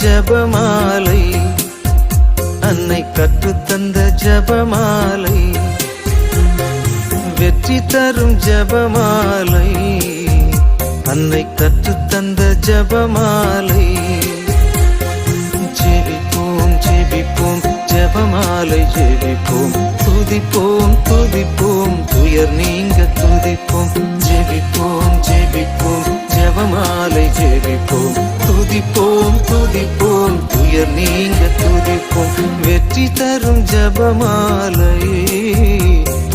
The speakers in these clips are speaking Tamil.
ஜபமாலை, அன்னை கற்றுத்தந்த ஜபமாலை, வெற்றி தரும் ஜபமாலை, அன்னை கற்றுத்தந்த ஜபமாலை. ஜெபிப்போம் ஜெபிப்போம் ஜபமாலை ஜெபிப்போம், துதிப்போம் துதிப்போம் துயர் நீங்க துதிப்போம். ஜெபிப்போம் ஜெபிப்போம் ஜபமாலை ஜெபிப்போம், துதிப்போம் துதிப்போம் துயர் நீங்க துதிப்போம். வெற்றி தரும் ஜபமாலை,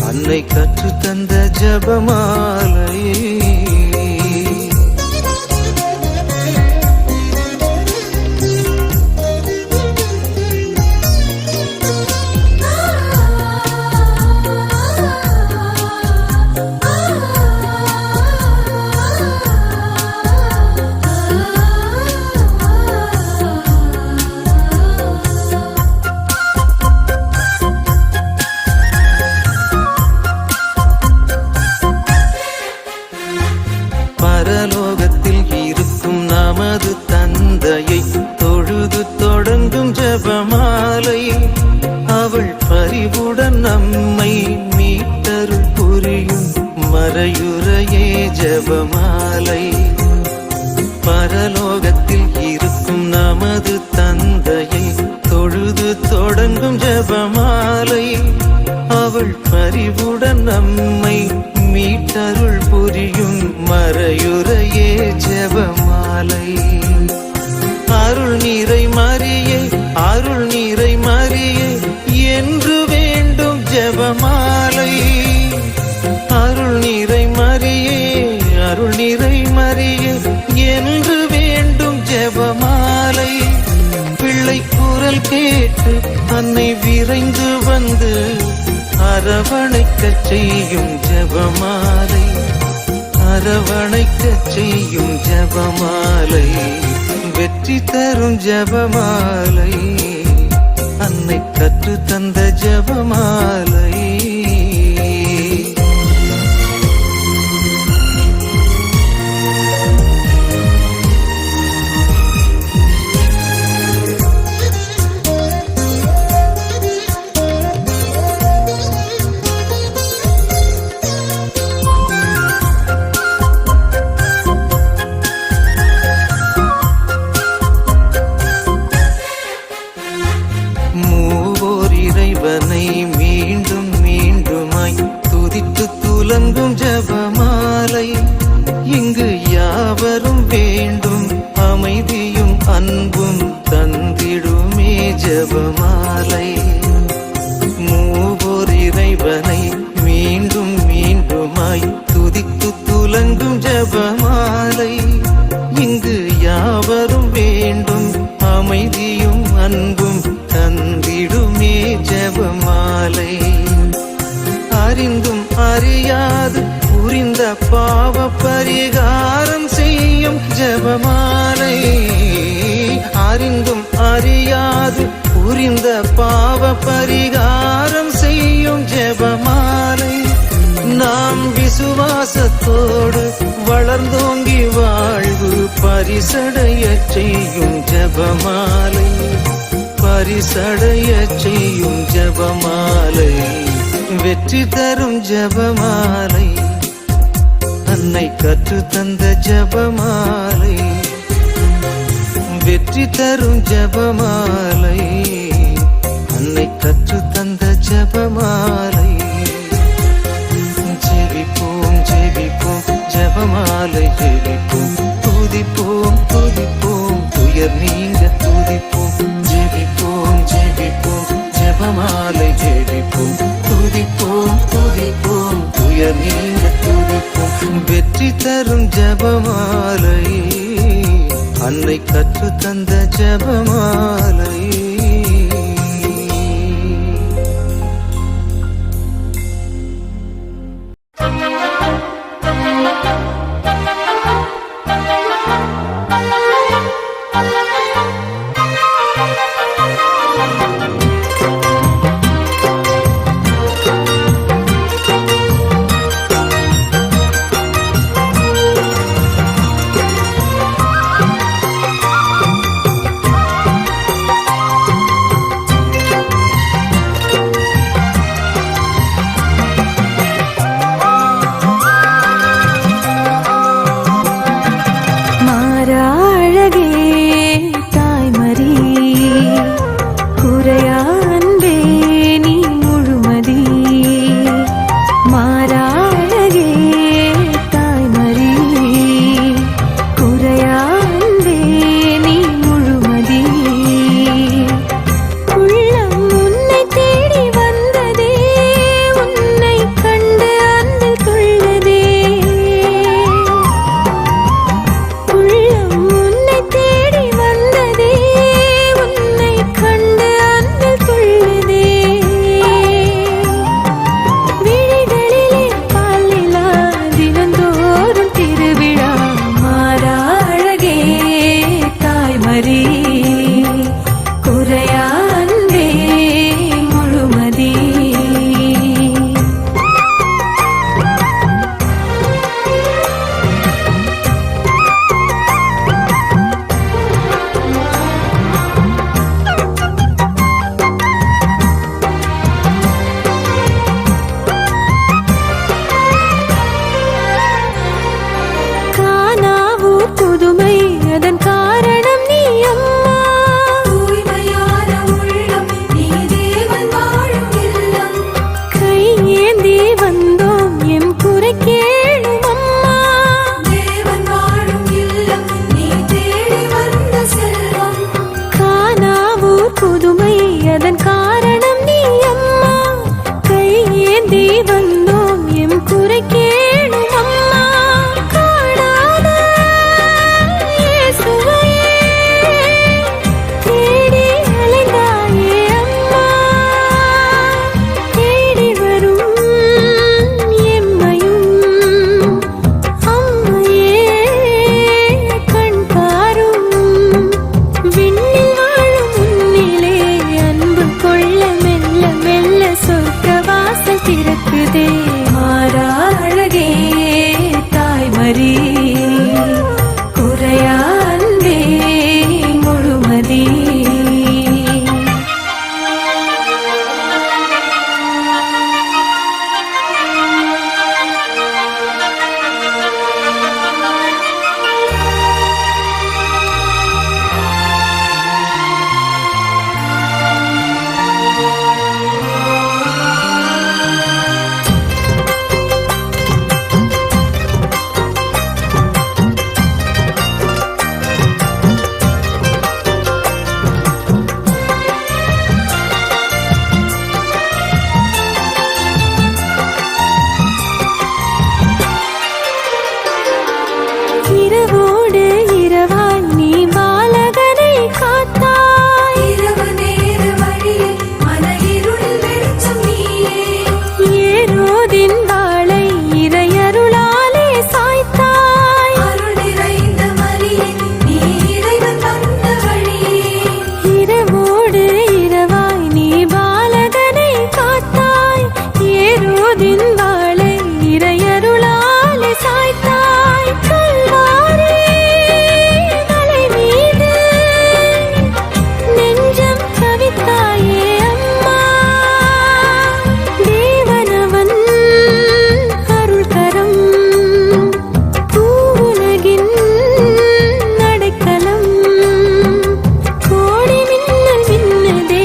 அன்னை கற்றுத்தந்த ஜபமாலை. பரலோகத்தில் இருக்கும் நமது தந்தையை தொழுது தொடங்கும் ஜபமாலை, அவள் பரிவுடன் நம்மை மீட்டருள் புரியும் மறையுறையே ஜபமாலை. பரலோகத்தில் இருக்கும் நமது தந்தையை தொழுது தொடங்கும் ஜபமாலை, அவள் பரிவுடன் நம்மை மீட்டருள் புரியும் மறையுறையே ஜபமாலை. அருள் நீரை மரியே அருள் நீரை மரியே என்று வேண்டும் ஜபமாலை. அருள் நீரை மரியே அருள் நீரை மரியே என்று வேண்டும் ஜபமாலை. பிள்ளை குரல் கேட்டு அன்னை விரைந்து வந்து அரவணைக்கச் செய்யும் ஜபமாலை, அரவணைக்கச் செய்யும் ஜபமாலை. வெற்றி தரும் ஜபமாலை, அன்னை கற்று தந்த ஜபமாலை. இறைவனை மீண்டும் மீண்டுமாய் துதித்து துலங்கும் ஜபமாலை, இங்கு யாவரும் வேண்டும் அமைதியும் அன்பும் தந்திடுமே ஜபமாலை. மூவோர் இறைவனை மீண்டும் மீண்டுமாய் துதித்து துலங்கும் ஜபமாலை, இங்கு யாவரும் வேண்டும் அமைதியும் அன்பும் தந்திடுமே ஜபமாலை. அறிந்தும் அறியாது புரிந்த பாவ பரிகாரம் செய்யும் ஜபமாலை, அறிந்தும் அறியாது புரிந்த பாவ பரிகாரம் செய்யும் ஜபமாலை. நாம் விசுவாசத்தோடு வளர்ந்தோங்கி வாழ்வு பரிசடைய செய்யும் ஜபமாலை, பரிசடைய செய்யும் ஜபமாலை. வெற்றி தரும் ஜபமாலை, அன்னை கற்று தந்த ஜபமாலை. வெற்றி தரும் ஜபமாலை, அன்னை கற்று தந்த ஜபமாலை. ஜெபிப்போம் ஜெபிப்போம் ஜபமாலை ஜெபிப்போம், துதிப்போம் துதிப்போம் துயர் நீங்க துதிப்போம். ஜெபிப்போம் ஜெபிப்போம் ஜபமாலை ஜெபிப்போம், துதிப்போம் துதிப்போம் துயர் நீங்க துதிப்போம். வெற்றி தரும் ஜபமாலை, அன்னை கற்று தந்த ஜபமாலை. வந்தோம் எம் குறை கேளும் அம்மா. காணாத இயேசுவையே தேடி அலைந்தாயே அம்மா. தேடி வரும் எம்மையும் அம்மையே கண் பாரும். விண்ணில் வாழும் உன்னிலே அன்பு கொள்ள மெல்ல மெல்ல சொர்க்க வாசல் திறக்குதே. மாறா அழகே தாய்மரி குறையா அன்பே முழுமதி. இரவோடு இரவாய் நீ பாலகனை காத்தாய். இரவு நேர வழியில் மனஇருளில் வெளிச்சம் நீயே. ஏரோதின் வாளை இறையருளாலே சாய்த்தாய். அருள் நிறைந்த மரியே, நீ இறைவன் வந்த வழியே. இரவோடு இரவாய் நீ பாலகனை காத்தாய். ஏரோதின் வாளை இறையருளாலே சாய்த்தாய். கல்வாரி மலை மீது நெஞ்சம் தவித்தாயே அம்மா. தேவனவன் அருள்கரம் பூவுலகின் அடைக்கலம். கோடி மின்னல் மின்னதே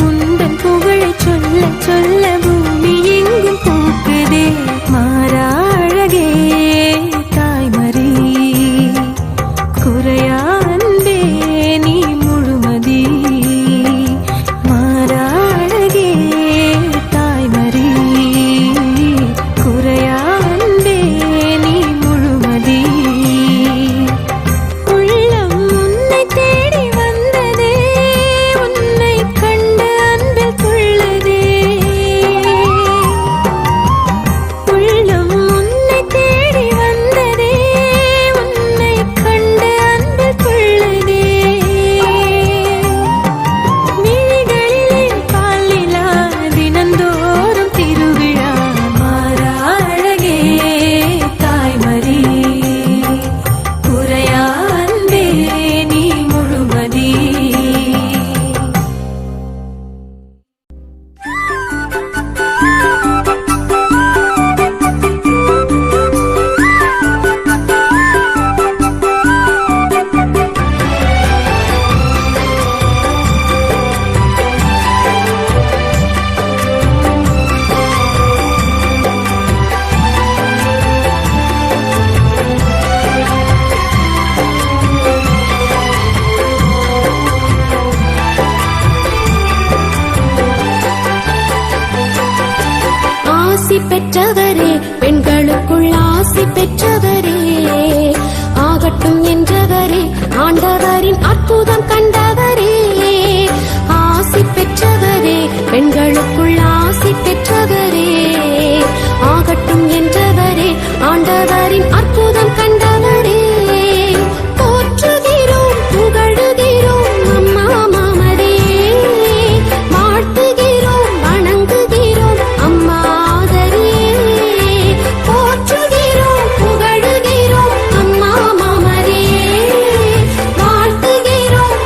உந்தன் புகழைச் சொல்ல சொல்ல பூமி எங்கும் பூக்குதே. மாறா அழகே தாய்மரி குறையா அன்பே நீ முழுமதி. மாறா அழகே தாய்மரி குறையா அன்பே நீ முழுமதி. உள்ளம் உன்னை தேடி வந்ததே, உன்னை கண்டு அன்பில் துள்ளதே. உள்ளம் உன்னை தேடி வந்ததே, உன்னை கண்டு அன்பில் துள்ளதே. விழிகளிலே பாலிலா தினந்தோறும் திருவிழா. மாறா அழகே தாய்மரி குறையா அன்பே நீ முழுமதி. ஆசி பெற்றவரே, பெண்களுக்குள் ஆசி பெற்றவரே, ஆகட்டும் என்றவரே, ஆண்டவரின் அற்புதம் கண்டவரே. ஆசி பெற்றவரே, பெண்களுக்குள் ஆசி பெற்றவரே, ஆகட்டும் என்றவரே, ஆண்டவரின் அற்புதம் கண்டவரே. போற்றுகிறோம் புகழுகிறோம் அம்மா மாமரே, வாழ்த்துகிறோம் வணங்குகிறோம் அம்மா ஆதரியே. போற்றுகிறோம் புகழுகிறோம் அம்மா மாமரே, வாழ்த்துகிறோம்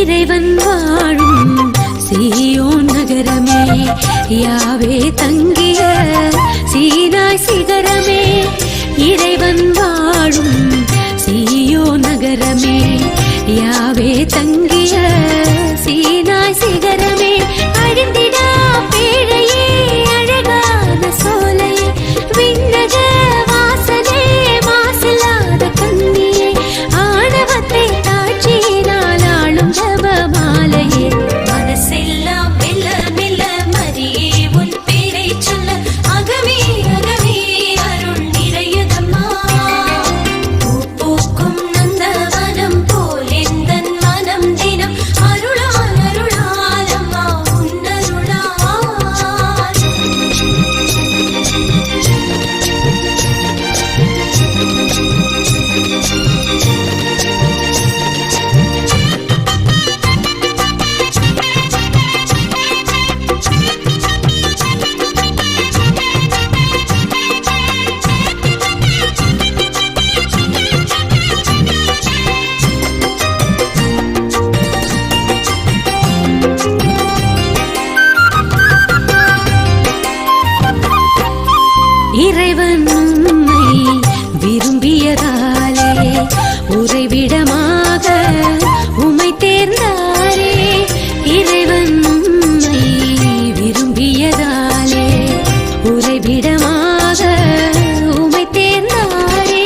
இறைவன் வாழும் சீயோன் நகரமே, யாவே தங்கிய சீனாய் சிகரமே. இறைவன் வாழும் சீயோன் நகரமே, யாவே தங்கிய சீனாய் சிகரமே. அழிந்திடா பேழையே, அழகான சோலையே, விண்ணக வாசலே, மாசில்லாத கண்ணியே, ஆணவத்தை தாட்சியினால் ஆளும் ஜபமாலையே. மனசெல்லாம் மெல்ல மெல்ல மரியே உன் பேரை சொல்ல, அகமே அகமே அருள் நிறையதம்மா. பூ பூக்கும் நந்தவனம் போல் எந்தன் மனம் தினம் அருளால் அருளால் அம்மா உன்னருளால். இறைவன் உம்மை விரும்பியதாலே, உறைவிடமாக உம்மை தேர்ந்தாரே. இறைவன் உம்மை விரும்பியதாலே, உறைவிடமாக உம்மை தேர்ந்தாரே.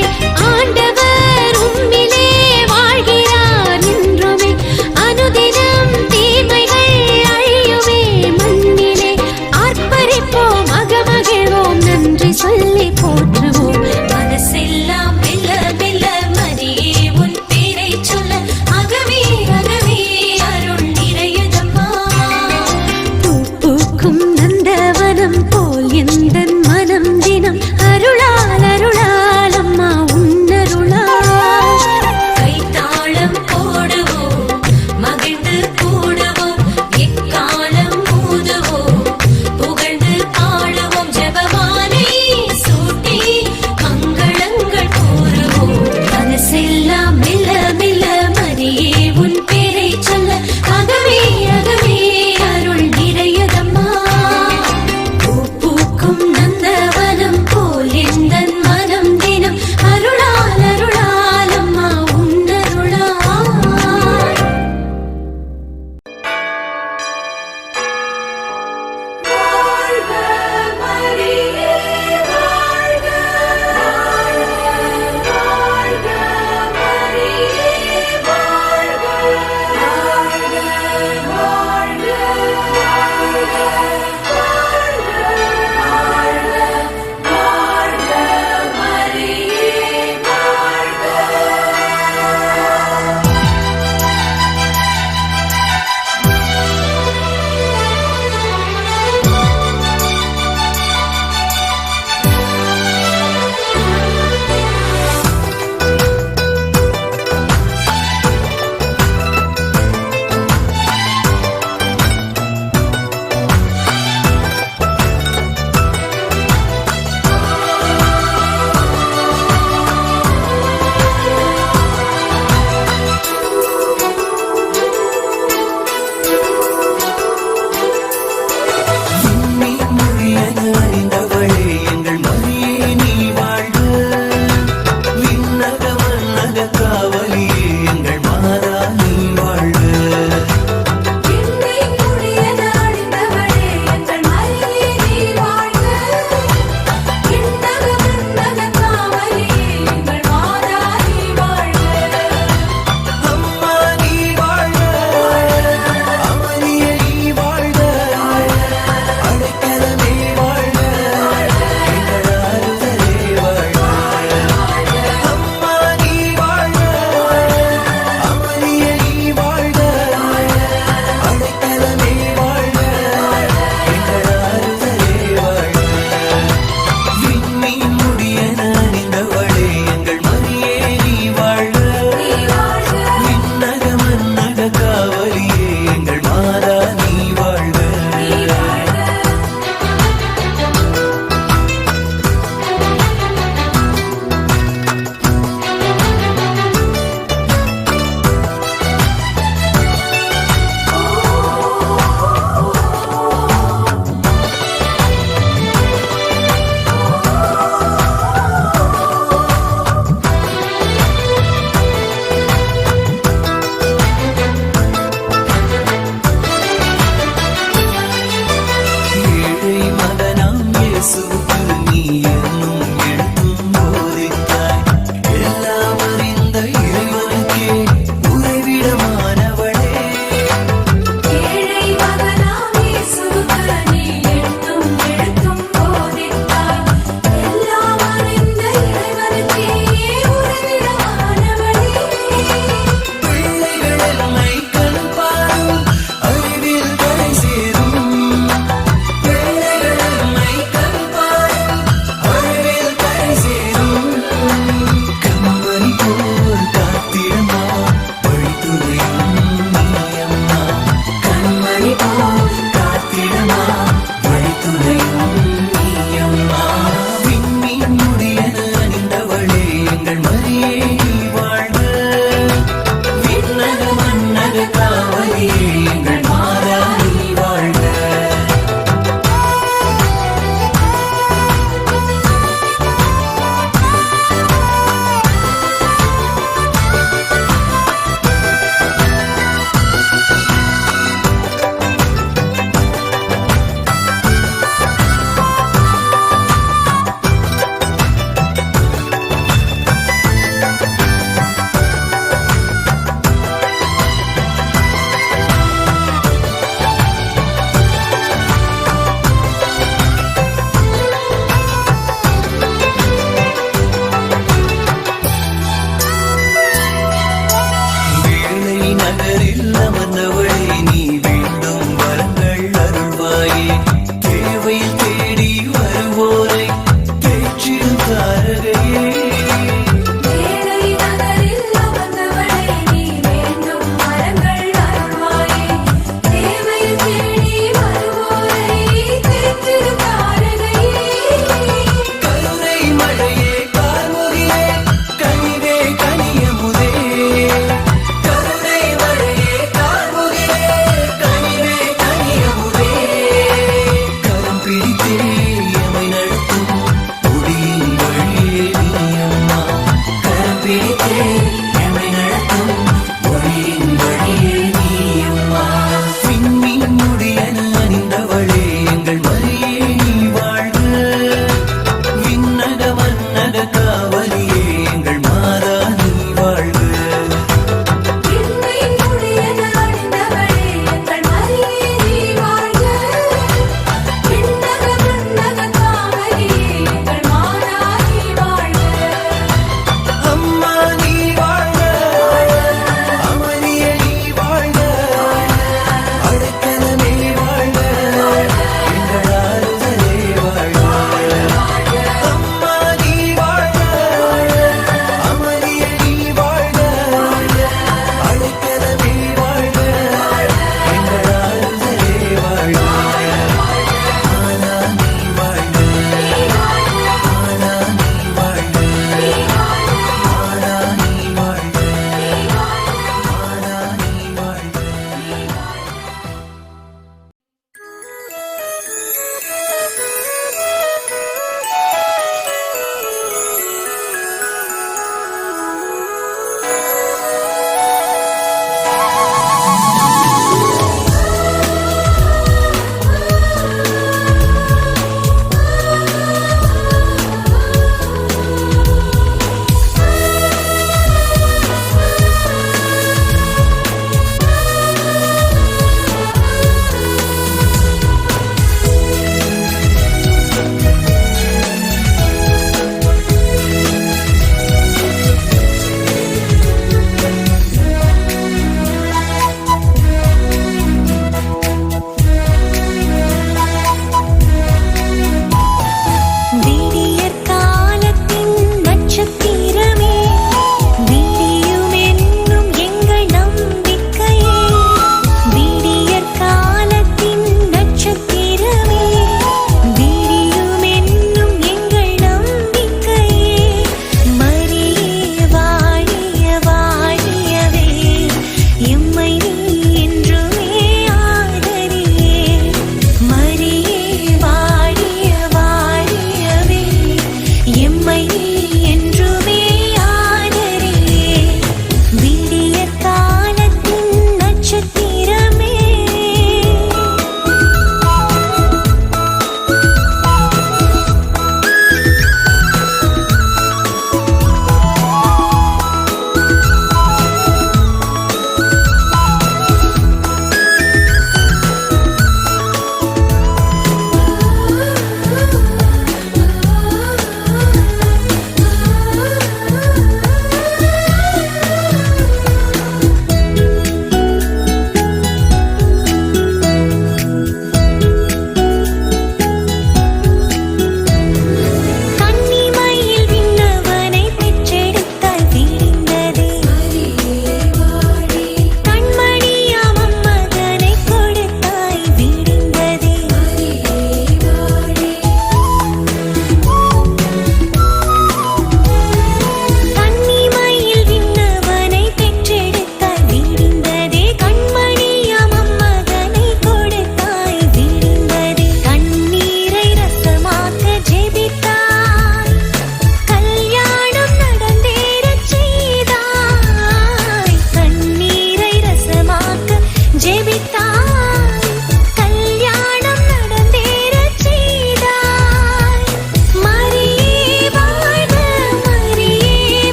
ஆண்டவர் உம்மிலே வாழ்கிறார் என்றுமே, அனுதினம் தீமைகள் அழியுமே மண்ணிலே. ஆர்ப்பரிப்போம் அகமகிழ்வோம், நன்றி சொல்லி போற்ற எல்லாம் வந்தவளே